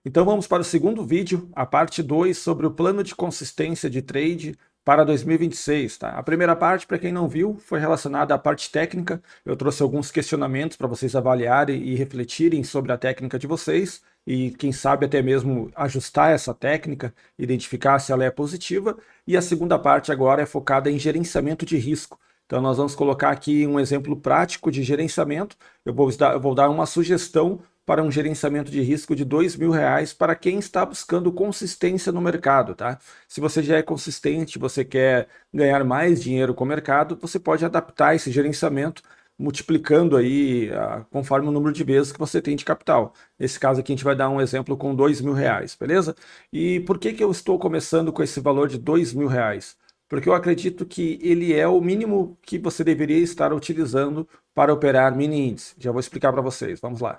Então vamos para o segundo vídeo, a parte 2 sobre o plano de consistência de trade para 2026, tá? A primeira parte, para quem não viu, foi relacionada à parte técnica. Eu trouxe alguns questionamentos para vocês avaliarem e refletirem sobre a técnica de vocês e quem sabe até mesmo ajustar essa técnica, identificar se ela é positiva. E a segunda parte agora é focada em gerenciamento de risco. Então nós vamos colocar aqui um exemplo prático de gerenciamento. Eu vou dar uma sugestão para um gerenciamento de risco de R$ 2.000 para quem está buscando consistência no mercado, tá? Se você já é consistente, você quer ganhar mais dinheiro com o mercado, você pode adaptar esse gerenciamento multiplicando aí conforme o número de vezes que você tem de capital. Nesse caso aqui a gente vai dar um exemplo com R$ 2.000, beleza? E por que eu estou começando com esse valor de R$ 2.000? Porque eu acredito que ele é o mínimo que você deveria estar utilizando para operar mini índice. Já vou explicar para vocês, vamos lá.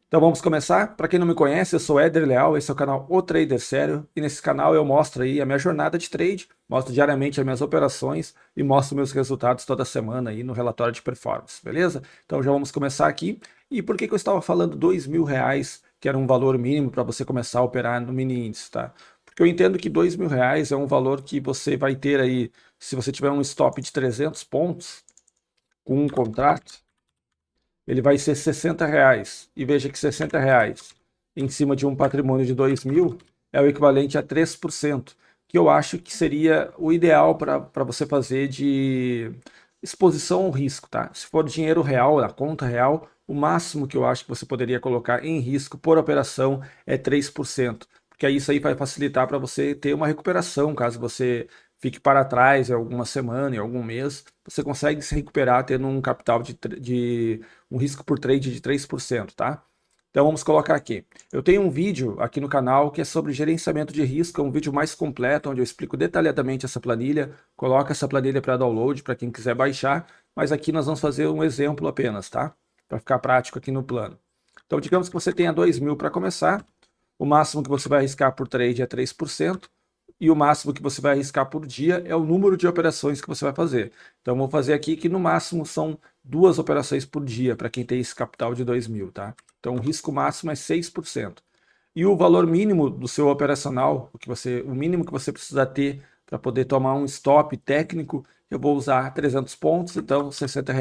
Então vamos começar. Para quem não me conhece, eu sou Éder Leal, esse é o canal O Trader Sério, e nesse canal eu mostro aí a minha jornada de trade, mostro diariamente as minhas operações e mostro meus resultados toda semana aí no relatório de performance, beleza? Então já vamos começar aqui. E por que eu estava falando R$ 2.000, que era um valor mínimo para você começar a operar no mini índice, tá? Porque eu entendo que R$ 2.000 é um valor que você vai ter aí, se você tiver um stop de 300 pontos com um contrato, ele vai ser R$ 60. E veja que R$ 60 em cima de um patrimônio de 2.000 é o equivalente a 3%, que eu acho que seria o ideal para você fazer de exposição ao risco, tá? Se for dinheiro real, a conta real, o máximo que eu acho que você poderia colocar em risco por operação é 3%, porque aí isso aí vai facilitar para você ter uma recuperação, caso você fique para trás em alguma semana, em algum mês, você consegue se recuperar tendo um capital de um risco por trade de 3%, tá? Então vamos colocar aqui. Eu tenho um vídeo aqui no canal que é sobre gerenciamento de risco, é um vídeo mais completo, onde eu explico detalhadamente essa planilha, coloco essa planilha para download para quem quiser baixar, mas aqui nós vamos fazer um exemplo apenas, tá? Para ficar prático aqui no plano. Então digamos que você tenha 2.000 para começar, o máximo que você vai arriscar por trade é 3%, e o máximo que você vai arriscar por dia é o número de operações que você vai fazer. Então, vou fazer aqui que no máximo são 2 operações por dia para quem tem esse capital de 2.000, tá? Então, o risco máximo é 6%. E o valor mínimo do seu operacional, o mínimo que você precisa ter para poder tomar um stop técnico, eu vou usar 300 pontos, então R$ 60.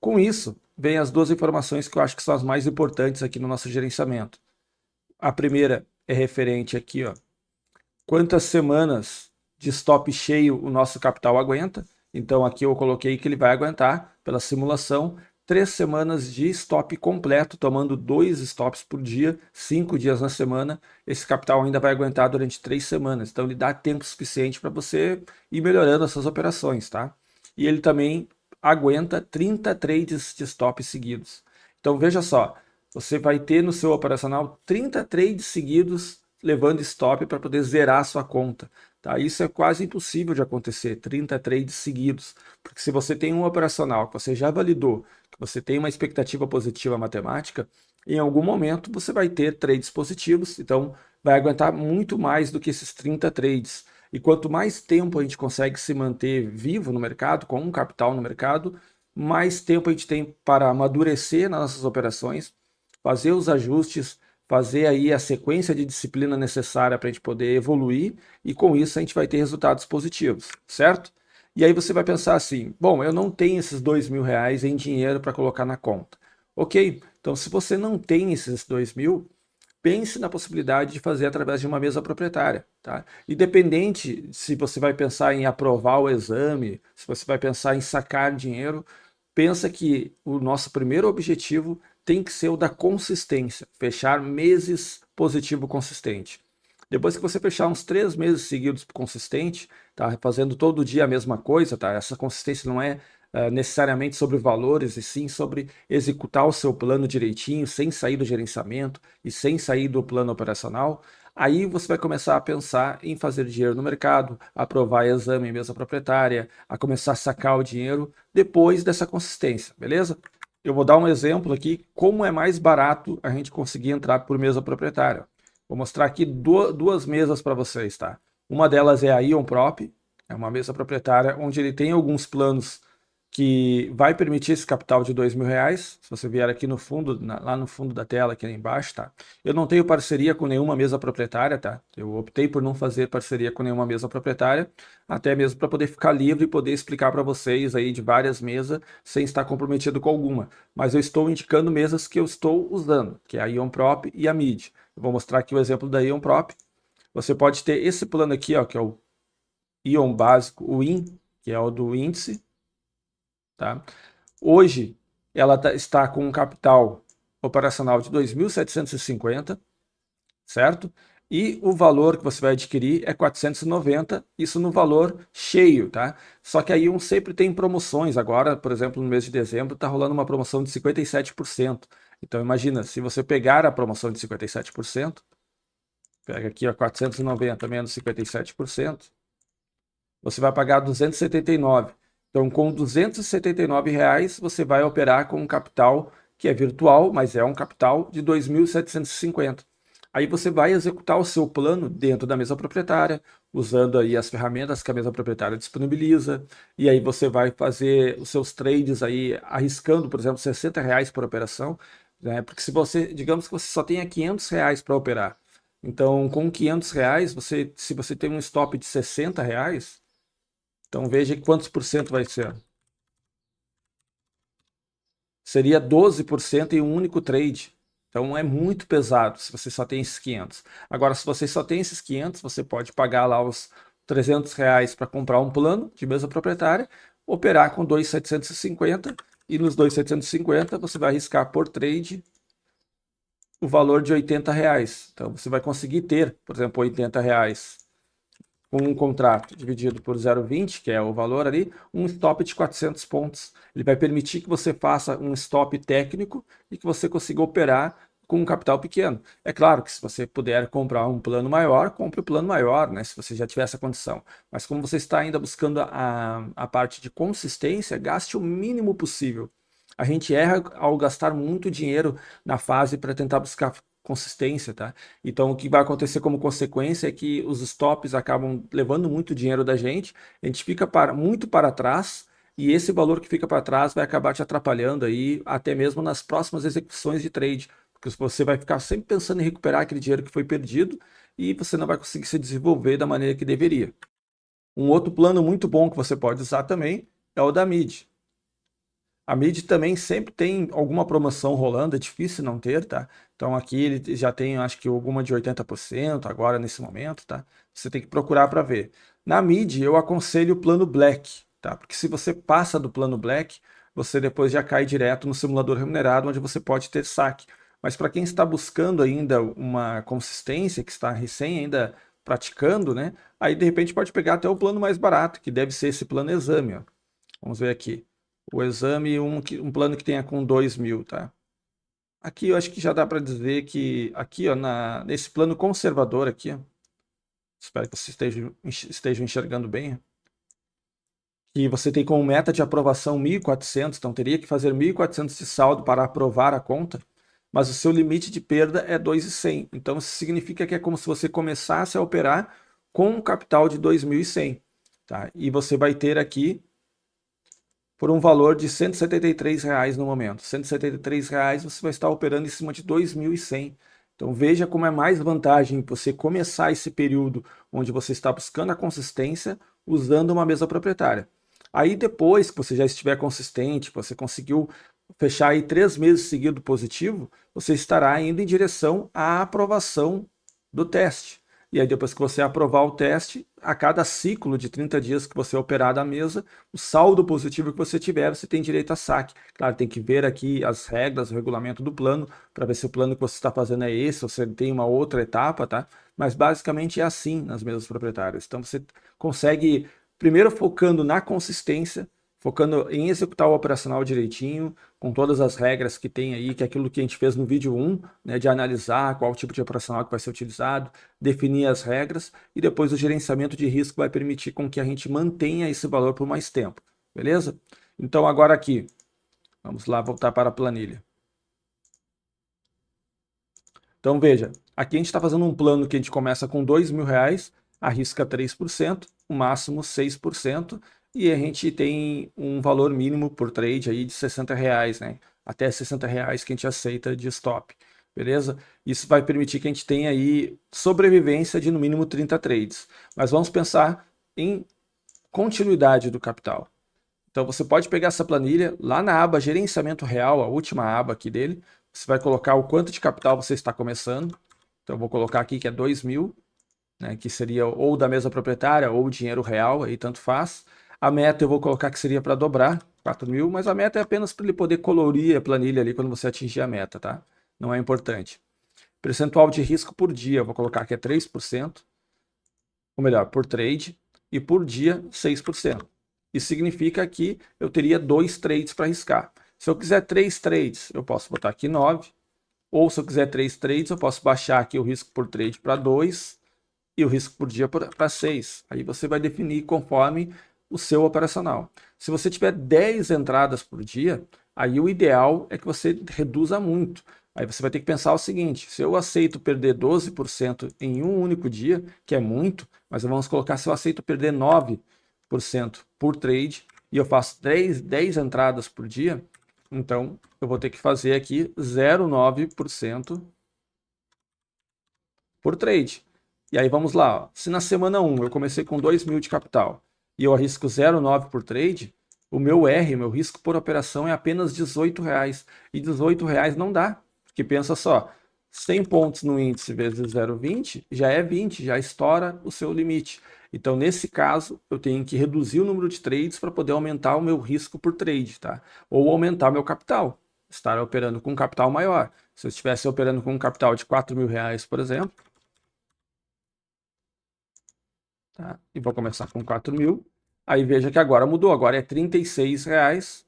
Com isso, vem as duas informações que eu acho que são as mais importantes aqui no nosso gerenciamento. A primeira é referente aqui, ó, quantas semanas de stop cheio o nosso capital aguenta. Então aqui eu coloquei que ele vai aguentar, pela simulação, 3 semanas de stop completo, tomando 2 stops por dia, 5 dias na semana. Esse capital ainda vai aguentar durante 3 semanas. Então ele dá tempo suficiente para você ir melhorando essas operações, tá? E ele também aguenta 30 trades de stop seguidos. Então veja só, você vai ter no seu operacional 30 trades seguidos levando stop para poder zerar a sua conta. Tá? Isso é quase impossível de acontecer, 30 trades seguidos. Porque se você tem um operacional que você já validou, que você tem uma expectativa positiva matemática, em algum momento você vai ter trades positivos, então vai aguentar muito mais do que esses 30 trades. E quanto mais tempo a gente consegue se manter vivo no mercado, com um capital no mercado, mais tempo a gente tem para amadurecer nas nossas operações, fazer os ajustes, fazer aí a sequência de disciplina necessária para a gente poder evoluir e com isso a gente vai ter resultados positivos, certo? E aí você vai pensar assim, bom, eu não tenho esses R$ 2.000 em dinheiro para colocar na conta. Ok, então se você não tem esses 2.000, pense na possibilidade de fazer através de uma mesa proprietária, tá? Independente se você vai pensar em aprovar o exame, se você vai pensar em sacar dinheiro, pensa que o nosso primeiro objetivo tem que ser o da consistência, fechar meses positivo consistente. Depois que você fechar uns 3 meses seguidos consistente, tá? Fazendo todo dia a mesma coisa, tá? Essa consistência não é necessariamente sobre valores, e sim sobre executar o seu plano direitinho, sem sair do gerenciamento e sem sair do plano operacional. Aí você vai começar a pensar em fazer dinheiro no mercado, aprovar exame em mesa proprietária, a começar a sacar o dinheiro depois dessa consistência, beleza? Eu vou dar um exemplo aqui, como é mais barato a gente conseguir entrar por mesa proprietária. Vou mostrar aqui duas mesas para vocês, tá? Uma delas é a Ion Prop, é uma mesa proprietária onde ele tem alguns planos que vai permitir esse capital de R$ 2.000. Se você vier aqui no fundo, lá no fundo da tela, aqui embaixo, tá? Eu não tenho parceria com nenhuma mesa proprietária, tá? Eu optei por não fazer parceria com nenhuma mesa proprietária, até mesmo para poder ficar livre e poder explicar para vocês aí de várias mesas sem estar comprometido com alguma. Mas eu estou indicando mesas que eu estou usando, que é a IonProp e a MID. Eu vou mostrar aqui o exemplo da IonProp. Você pode ter esse plano aqui, ó, que é o Ion básico, o IN, que é o do índice. Tá? Hoje, ela está com um capital operacional de 2.750, certo? E o valor que você vai adquirir é 490, isso no valor cheio, tá? Só que aí sempre tem promoções. Agora, por exemplo, no mês de dezembro, está rolando uma promoção de 57%. Então, imagina, se você pegar a promoção de 57%, pega aqui, ó, 490 menos 57%, você vai pagar 279. Então, com R$ 279, você vai operar com um capital que é virtual, mas é um capital de 2.750. Aí você vai executar o seu plano dentro da mesa proprietária, usando aí as ferramentas que a mesa proprietária disponibiliza, e aí você vai fazer os seus trades aí arriscando, por exemplo, R$ 60 por operação, né? Porque se você, digamos que você só tenha R$ 500 para operar, então com R$ 500, se você tem um stop de R$ 60, então veja quantos por cento vai ser. Seria 12% em um único trade. Então é muito pesado se você só tem esses 500. Agora, se você só tem esses 500, você pode pagar lá os R$ 300 para comprar um plano de mesa proprietária, operar com 2.750 e nos 2.750 você vai arriscar por trade o valor de R$ 80. Então você vai conseguir ter, por exemplo, R$ 80 com um contrato dividido por 0,20, que é o valor ali, um stop de 400 pontos. Ele vai permitir que você faça um stop técnico e que você consiga operar com um capital pequeno. É claro que se você puder comprar um plano maior, compre o plano maior, né, se você já tiver essa condição. Mas como você está ainda buscando a parte de consistência, gaste o mínimo possível. A gente erra ao gastar muito dinheiro na fase para tentar buscar consistência, tá? Então, o que vai acontecer como consequência é que os stops acabam levando muito dinheiro da gente, a gente fica muito para trás, e esse valor que fica para trás vai acabar te atrapalhando aí, até mesmo nas próximas execuções de trade, porque você vai ficar sempre pensando em recuperar aquele dinheiro que foi perdido, e você não vai conseguir se desenvolver da maneira que deveria. Um outro plano muito bom que você pode usar também é o da MID. A MID também sempre tem alguma promoção rolando, é difícil não ter, tá? Então aqui ele já tem, acho que alguma de 80% agora nesse momento, tá? Você tem que procurar para ver. Na MID eu aconselho o plano Black, tá? Porque se você passa do plano Black, você depois já cai direto no simulador remunerado, onde você pode ter saque. Mas para quem está buscando ainda uma consistência, que está recém ainda praticando, né? Aí de repente pode pegar até o plano mais barato, que deve ser esse plano exame, ó. Vamos ver aqui. O exame, um plano que tenha com 2.000, tá? Aqui eu acho que já dá para dizer que aqui, ó, nesse plano conservador aqui, ó, espero que vocês estejam enxergando bem, ó, que você tem como meta de aprovação 1.400, então teria que fazer 1.400 de saldo para aprovar a conta, mas o seu limite de perda é 2.100. Então isso significa que é como se você começasse a operar com um capital de 2.100, tá? E você vai ter aqui por um valor de R$ 173 no momento. R$ 173 você vai estar operando em cima de 2.100. Então veja como é mais vantagem você começar esse período onde você está buscando a consistência usando uma mesa proprietária. Aí depois que você já estiver consistente, você conseguiu fechar aí 3 meses seguidos positivo, você estará indo em direção à aprovação do teste. E aí depois que você aprovar o teste, a cada ciclo de 30 dias que você operar da mesa, o saldo positivo que você tiver, você tem direito a saque. Claro, tem que ver aqui as regras, o regulamento do plano, para ver se o plano que você está fazendo é esse, ou se tem uma outra etapa, tá? Mas basicamente é assim nas mesas proprietárias. Então você consegue, primeiro focando na consistência, focando em executar o operacional direitinho, com todas as regras que tem aí, que é aquilo que a gente fez no vídeo 1, né, de analisar qual tipo de operacional que vai ser utilizado, definir as regras, e depois o gerenciamento de risco vai permitir com que a gente mantenha esse valor por mais tempo, beleza? Então agora aqui, vamos lá voltar para a planilha. Então veja, aqui a gente está fazendo um plano que a gente começa com R$ 2.000, arrisca 3%, o máximo 6%, e a gente tem um valor mínimo por trade aí de R$60, né? Até R$60 que a gente aceita de stop, beleza? Isso vai permitir que a gente tenha aí sobrevivência de no mínimo 30 trades. Mas vamos pensar em continuidade do capital. Então você pode pegar essa planilha lá na aba gerenciamento real, a última aba aqui dele, você vai colocar o quanto de capital você está começando. Então eu vou colocar aqui que é 2.000, né, que seria ou da mesa proprietária ou dinheiro real, aí tanto faz. A meta eu vou colocar que seria para dobrar, 4.000, mas a meta é apenas para ele poder colorir a planilha ali quando você atingir a meta, tá? Não é importante. Percentual de risco por dia, eu vou colocar que é 3%, ou melhor, por trade, e por dia 6%. Isso significa que eu teria 2 trades para arriscar. Se eu quiser 3 trades, eu posso botar aqui 9, ou se eu quiser 3 trades, eu posso baixar aqui o risco por trade para 2 e o risco por dia para 6. Aí você vai definir conforme o seu operacional. Se você tiver 10 entradas por dia, aí o ideal é que você reduza muito. Aí você vai ter que pensar o seguinte: se eu aceito perder 12% em um único dia, que é muito, mas vamos colocar se eu aceito perder 9% por trade e eu faço 10 entradas por dia, então eu vou ter que fazer aqui 0,9% por trade. E aí vamos lá, ó. Se na semana 1 eu comecei com 2.000 de capital e eu arrisco 0,9 por trade, o meu R, meu risco por operação é apenas R$18. E R$18 não dá, porque pensa só, 100 pontos no índice vezes 0,20 já é 20, já estoura o seu limite. Então, nesse caso, eu tenho que reduzir o número de trades para poder aumentar o meu risco por trade, tá? Ou aumentar meu capital, estar operando com um capital maior. Se eu estivesse operando com um capital de R$4.000, por exemplo, tá? E vou começar com 4.000. Aí veja que agora mudou, agora é R$36,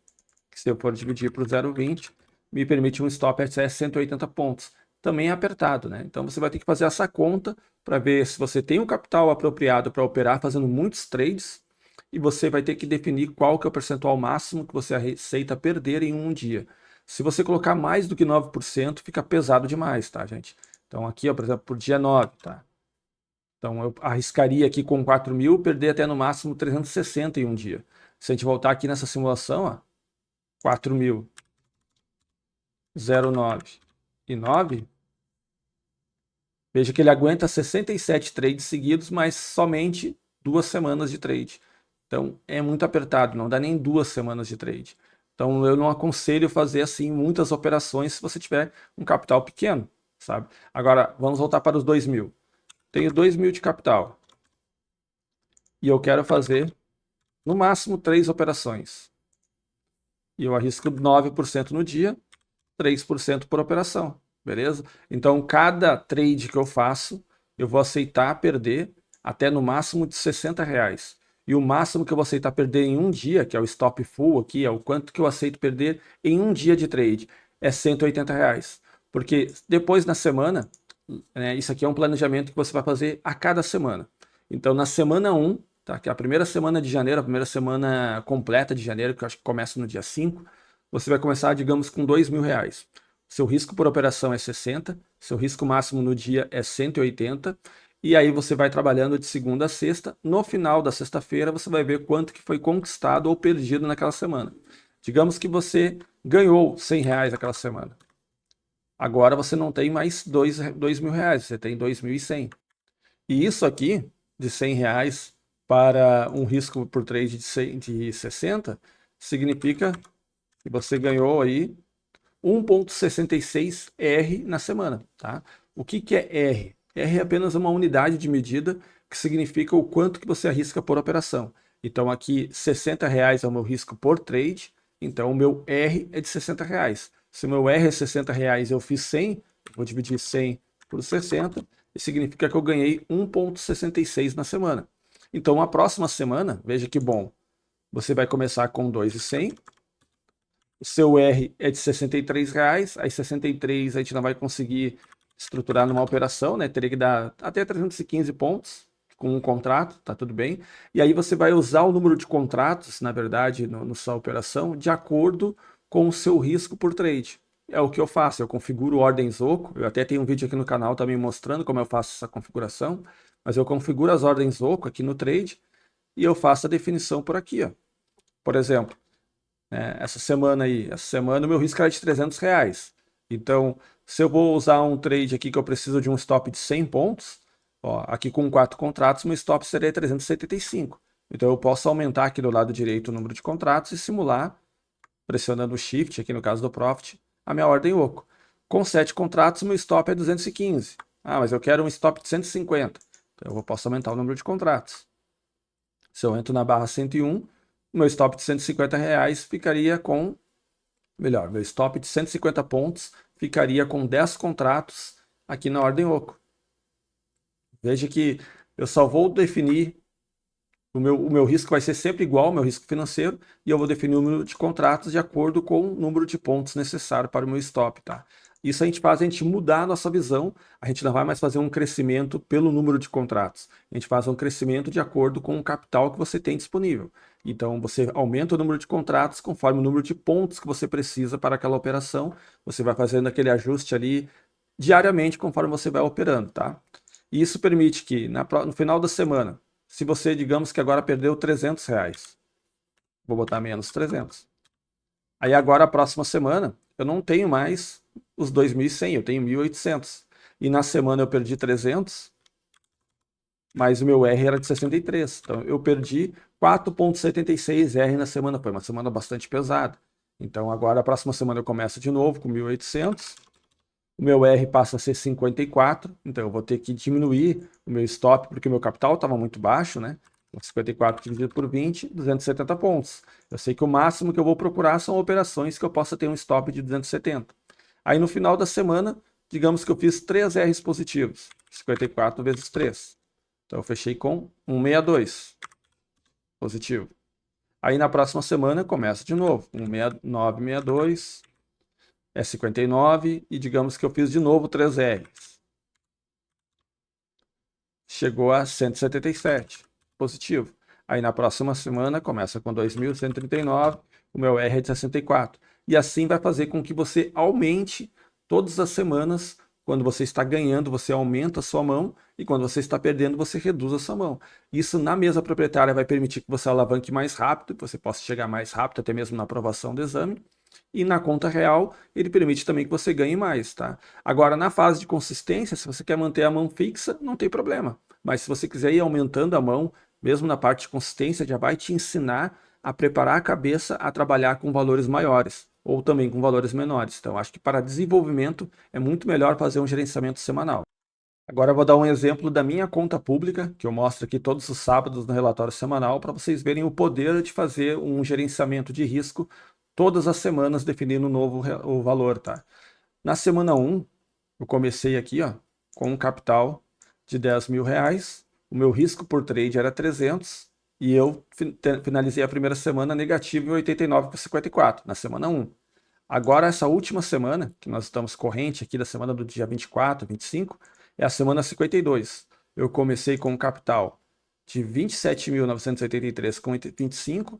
que se eu for dividir por 0,20, me permite um stop até 180 pontos. Também é apertado, né? Então você vai ter que fazer essa conta para ver se você tem um capital apropriado para operar fazendo muitos trades, e você vai ter que definir qual que é o percentual máximo que você aceita perder em um dia. Se você colocar mais do que 9%, fica pesado demais, tá, gente? Então aqui, ó, por exemplo, por dia 9, tá? Então eu arriscaria aqui com 4.000 perder até no máximo 360 em um dia. Se a gente voltar aqui nessa simulação, ó, 4.000, 0,9 e 9, veja que ele aguenta 67 trades seguidos, mas somente 2 semanas de trade. Então é muito apertado, não dá nem 2 semanas de trade. Então eu não aconselho fazer assim muitas operações se você tiver um capital pequeno, sabe? Agora vamos voltar para os 2.000. Tenho 2.000 de capital e eu quero fazer no máximo 3 operações. E eu arrisco 9% no dia, 3% por operação, beleza? Então, cada trade que eu faço, eu vou aceitar perder até no máximo de R$60. E o máximo que eu vou aceitar perder em um dia, que é o stop full aqui, é o quanto que eu aceito perder em um dia de trade, é R$180. Porque depois na semana, né, isso aqui é um planejamento que você vai fazer a cada semana. Então, na semana 1, tá, que é a primeira semana de janeiro, a primeira semana completa de janeiro, que eu acho que começa no dia 5, você vai começar, digamos, com R$2.000. Seu risco por operação é 60, seu risco máximo no dia é 180, e aí você vai trabalhando de segunda a sexta. No final da sexta-feira, você vai ver quanto que foi conquistado ou perdido naquela semana. Digamos que você ganhou R$100 aquela semana. Agora você não tem mais R$2.000, você tem 2.100. E isso aqui, de R$100 para um risco por trade de 60, significa que você ganhou aí 1,66 R na semana, tá? O que que é R? R é apenas uma unidade de medida que significa o quanto que você arrisca por operação. Então aqui R$60 é o meu risco por trade, então o meu R é de R$60. Se o meu R é R$60 e eu fiz 100, vou dividir 100 por 60, e significa que eu ganhei 1,66 na semana. Então a próxima semana, veja que bom, você vai começar com 2.100, o seu R é de R$63, aí 63 a gente não vai conseguir estruturar numa operação, né? Teria que dar até 315 pontos com um contrato, tá tudo bem. E aí você vai usar o número de contratos, na verdade, no sua operação, de acordo com o seu risco por trade. É o que eu faço, eu configuro ordens oco, eu até tenho um vídeo aqui no canal também mostrando como eu faço essa configuração, mas eu configuro as ordens oco aqui no trade e eu faço a definição por aqui, ó. Por exemplo, né, essa semana o meu risco era de R$ 300. Então, se eu vou usar um trade aqui que eu preciso de um stop de 100 pontos, ó, aqui com 4 contratos, meu stop seria 375. Então, eu posso aumentar aqui do lado direito o número de contratos e simular, pressionando o Shift, aqui no caso do Profit, a minha ordem oco. Com 7 contratos, meu stop é 215. Ah, mas eu quero um stop de 150. Então, eu posso aumentar o número de contratos. Se eu entro na barra 101, o meu stop de R$ 150 ficaria com... Melhor, meu stop de 150 pontos ficaria com 10 contratos aqui na ordem oco. Veja que eu só vou definir... O meu risco vai ser sempre igual ao meu risco financeiro e eu vou definir o número de contratos de acordo com o número de pontos necessário para o meu stop, tá? Isso a gente faz a gente mudar a nossa visão, a gente não vai mais fazer um crescimento pelo número de contratos, a gente faz um crescimento de acordo com o capital que você tem disponível. Então você aumenta o número de contratos conforme o número de pontos que você precisa para aquela operação, você vai fazendo aquele ajuste ali diariamente conforme você vai operando, tá? E isso permite que no final da semana, se você, digamos que agora perdeu R$ 300, vou botar menos 300. Aí agora a próxima semana eu não tenho mais os 2.100, eu tenho 1.800. E na semana eu perdi 300, mas o meu R era de 63. Então eu perdi 4,76 R na semana, foi uma semana bastante pesada. Então agora a próxima semana eu começo de novo com 1.800. O meu R passa a ser 54, então eu vou ter que diminuir o meu stop, porque o meu capital estava muito baixo, né? 54 dividido por 20, 270 pontos. Eu sei que o máximo que eu vou procurar são operações que eu possa ter um stop de 270. Aí no final da semana, digamos que eu fiz 3 R's positivos, 54 vezes 3. Então eu fechei com 162 positivo. Aí na próxima semana eu começo de novo, 962 é 59 e digamos que eu fiz de novo 3 R's. Chegou a 177, positivo. Aí na próxima semana começa com 2.139, o meu R é de 64. E assim vai fazer com que você aumente todas as semanas. Quando você está ganhando, você aumenta a sua mão, e quando você está perdendo, você reduz a sua mão. Isso na mesa proprietária vai permitir que você alavanque mais rápido, que você possa chegar mais rápido, até mesmo na aprovação do exame. E na conta real, ele permite também que você ganhe mais, tá? Agora, na fase de consistência, se você quer manter a mão fixa, não tem problema. Mas se você quiser ir aumentando a mão, mesmo na parte de consistência, já vai te ensinar a preparar a cabeça a trabalhar com valores maiores, ou também com valores menores. Então, acho que para desenvolvimento é muito melhor fazer um gerenciamento semanal. Agora eu vou dar um exemplo da minha conta pública, que eu mostro aqui todos os sábados no relatório semanal, para vocês verem o poder de fazer um gerenciamento de risco todas as semanas, definindo o valor, tá? Na semana 1, eu comecei aqui, ó, com um capital de R$ 10.000, o meu risco por trade era 300 e eu finalizei a primeira semana negativo em 89,54, na semana 1. Agora, essa última semana, que nós estamos corrente aqui da semana do dia 24, 25, é a semana 52. Eu comecei com um capital de 27.983,25.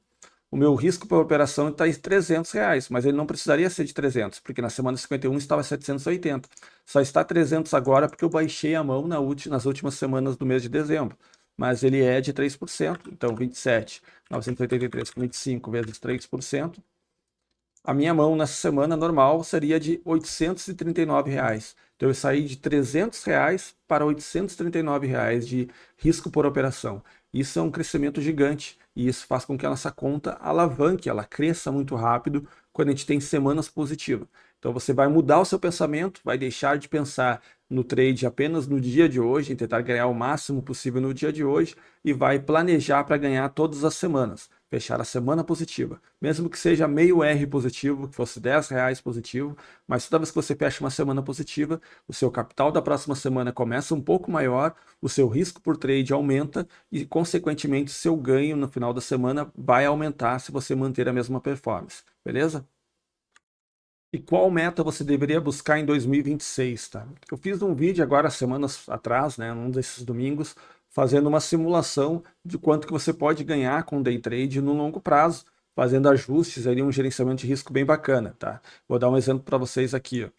O meu risco por operação está em R$ 300, mas ele não precisaria ser de 300, porque na semana 51 estava 780. Só está 300 agora porque eu baixei a mão nas últimas semanas do mês de dezembro. Mas ele é de 3%, então 27.983,25 vezes 3%. A minha mão nessa semana normal seria de R$ 839. Então eu saí de R$ 300 para R$ 839 de risco por operação. Isso é um crescimento gigante e isso faz com que a nossa conta alavanque, ela cresça muito rápido quando a gente tem semanas positivas. Então você vai mudar o seu pensamento, vai deixar de pensar no trade apenas no dia de hoje, em tentar ganhar o máximo possível no dia de hoje e vai planejar para ganhar todas as semanas, fechar a semana positiva. Mesmo que seja meio R positivo, que fosse R$ 10 positivo, mas toda vez que você fecha uma semana positiva, o seu capital da próxima semana começa um pouco maior, o seu risco por trade aumenta e, consequentemente, seu ganho no final da semana vai aumentar se você manter a mesma performance. Beleza? E qual meta você deveria buscar em 2026, tá? Eu fiz um vídeo agora, semanas atrás, né, num desses domingos, fazendo uma simulação de quanto que você pode ganhar com day trade no longo prazo, fazendo ajustes ali, um gerenciamento de risco bem bacana, tá? Vou dar um exemplo para vocês aqui, ó.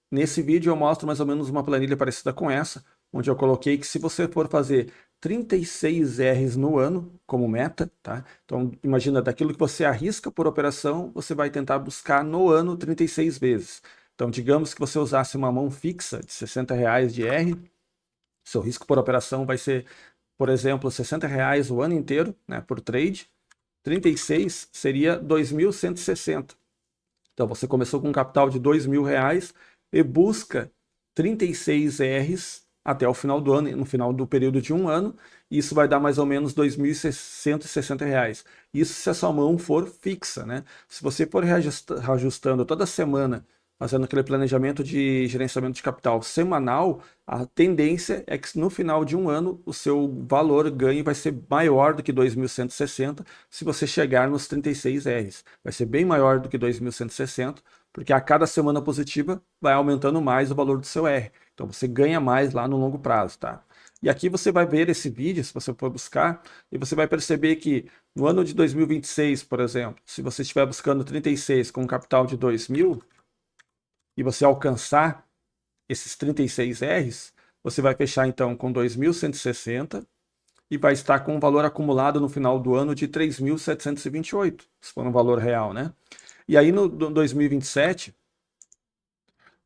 Nesse vídeo eu mostro mais ou menos uma planilha parecida com essa, onde eu coloquei que se você for fazer 36 Rs no ano como meta, tá? Então, imagina, daquilo que você arrisca por operação, você vai tentar buscar no ano 36 vezes. Então, digamos que você usasse uma mão fixa de R$ 60 de R, seu risco por operação vai ser, por exemplo, R$ 60 o ano inteiro, né, por trade. 36 seria 2.160. Então, você começou com um capital de R$ 2.000 e busca 36 Rs até o final do ano, no final do período de um ano, isso vai dar mais ou menos R$ 2.160. Isso se a sua mão for fixa, né? Se você for reajustando toda semana, fazendo aquele planejamento de gerenciamento de capital semanal, a tendência é que no final de um ano o seu valor ganho vai ser maior do que 2.160 se você chegar nos 36 Rs. Vai ser bem maior do que 2.160, porque a cada semana positiva vai aumentando mais o valor do seu R. Então você ganha mais lá no longo prazo, tá? E aqui você vai ver esse vídeo, se você for buscar, e você vai perceber que no ano de 2026, por exemplo, se você estiver buscando 36 com um capital de 2.000 e você alcançar esses 36 Rs, você vai fechar então com 2.160 e vai estar com um valor acumulado no final do ano de 3.728, se for um valor real, né? E aí no 2027,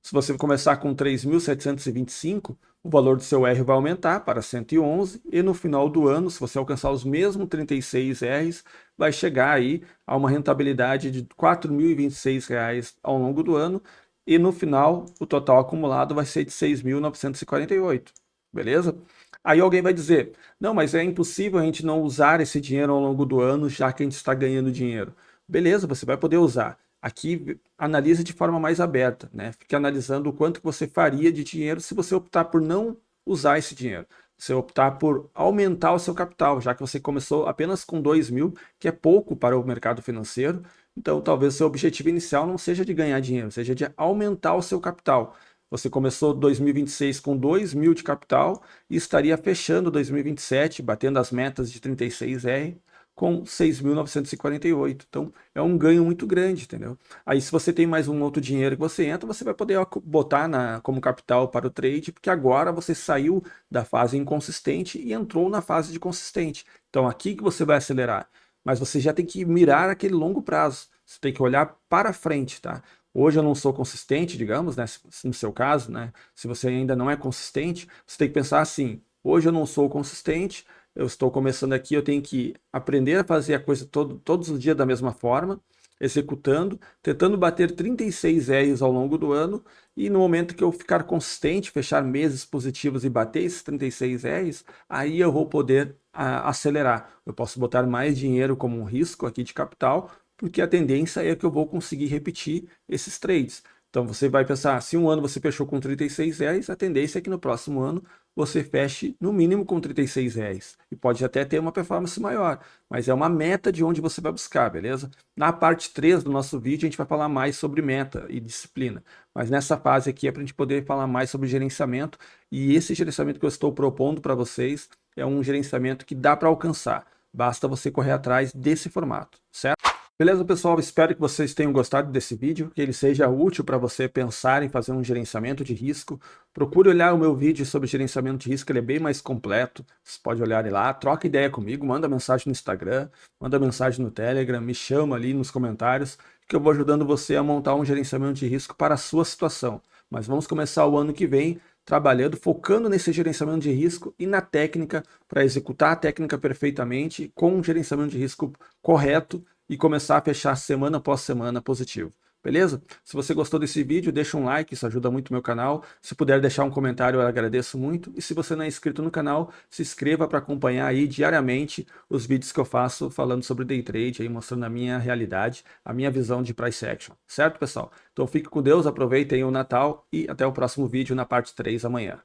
se você começar com 3.725, o valor do seu R vai aumentar para 111 e no final do ano, se você alcançar os mesmos 36 Rs, vai chegar aí a uma rentabilidade de R$ 4.026 ao longo do ano e no final o total acumulado vai ser de 6.948, beleza? Aí alguém vai dizer, não, mas é impossível a gente não usar esse dinheiro ao longo do ano, já que a gente está ganhando dinheiro. Beleza, você vai poder usar. Aqui, analise de forma mais aberta, né? Fique analisando o quanto que você faria de dinheiro se você optar por não usar esse dinheiro. Se optar por aumentar o seu capital, já que você começou apenas com 2.000, que é pouco para o mercado financeiro, então talvez o seu objetivo inicial não seja de ganhar dinheiro, seja de aumentar o seu capital. Você começou 2026 com 2.000 de capital e estaria fechando 2027, batendo as metas de 36R, com 6.948. Então, é um ganho muito grande, entendeu? Aí, se você tem mais um outro dinheiro que você entra, você vai poder botar como capital para o trade, porque agora você saiu da fase inconsistente e entrou na fase de consistente. Então, aqui que você vai acelerar. Mas você já tem que mirar aquele longo prazo. Você tem que olhar para frente, tá? Hoje eu não sou consistente, digamos, né? No seu caso, né? Se você ainda não é consistente, você tem que pensar assim: hoje eu não sou consistente, eu estou começando aqui, eu tenho que aprender a fazer a coisa todos os dias da mesma forma, executando, tentando bater 36 Rs ao longo do ano, e no momento que eu ficar consistente, fechar meses positivos e bater esses 36 Rs, aí eu vou poder acelerar. Eu posso botar mais dinheiro como um risco aqui de capital, porque a tendência é que eu vou conseguir repetir esses trades. Então você vai pensar, se um ano você fechou com 36 Rs, a tendência é que no próximo ano você feche no mínimo com 36 Rs. E pode até ter uma performance maior, mas é uma meta de onde você vai buscar, beleza? Na parte 3 do nosso vídeo a gente vai falar mais sobre meta e disciplina. Mas nessa fase aqui é para a gente poder falar mais sobre gerenciamento, e esse gerenciamento que eu estou propondo para vocês é um gerenciamento que dá para alcançar. Basta você correr atrás desse formato, certo? Beleza, pessoal? Espero que vocês tenham gostado desse vídeo, que ele seja útil para você pensar em fazer um gerenciamento de risco. Procure olhar o meu vídeo sobre gerenciamento de risco, ele é bem mais completo. Você pode olhar ele lá, troca ideia comigo, manda mensagem no Instagram, manda mensagem no Telegram, me chama ali nos comentários, que eu vou ajudando você a montar um gerenciamento de risco para a sua situação. Mas vamos começar o ano que vem trabalhando, focando nesse gerenciamento de risco e na técnica para executar a técnica perfeitamente com um gerenciamento de risco correto e começar a fechar semana após semana positivo. Beleza? Se você gostou desse vídeo, deixa um like, isso ajuda muito o meu canal. Se puder deixar um comentário, eu agradeço muito. E se você não é inscrito no canal, se inscreva para acompanhar aí diariamente os vídeos que eu faço falando sobre day trade, aí mostrando a minha realidade, a minha visão de price action. Certo, pessoal? Então fique com Deus, aproveitem o Natal e até o próximo vídeo na parte 3 amanhã.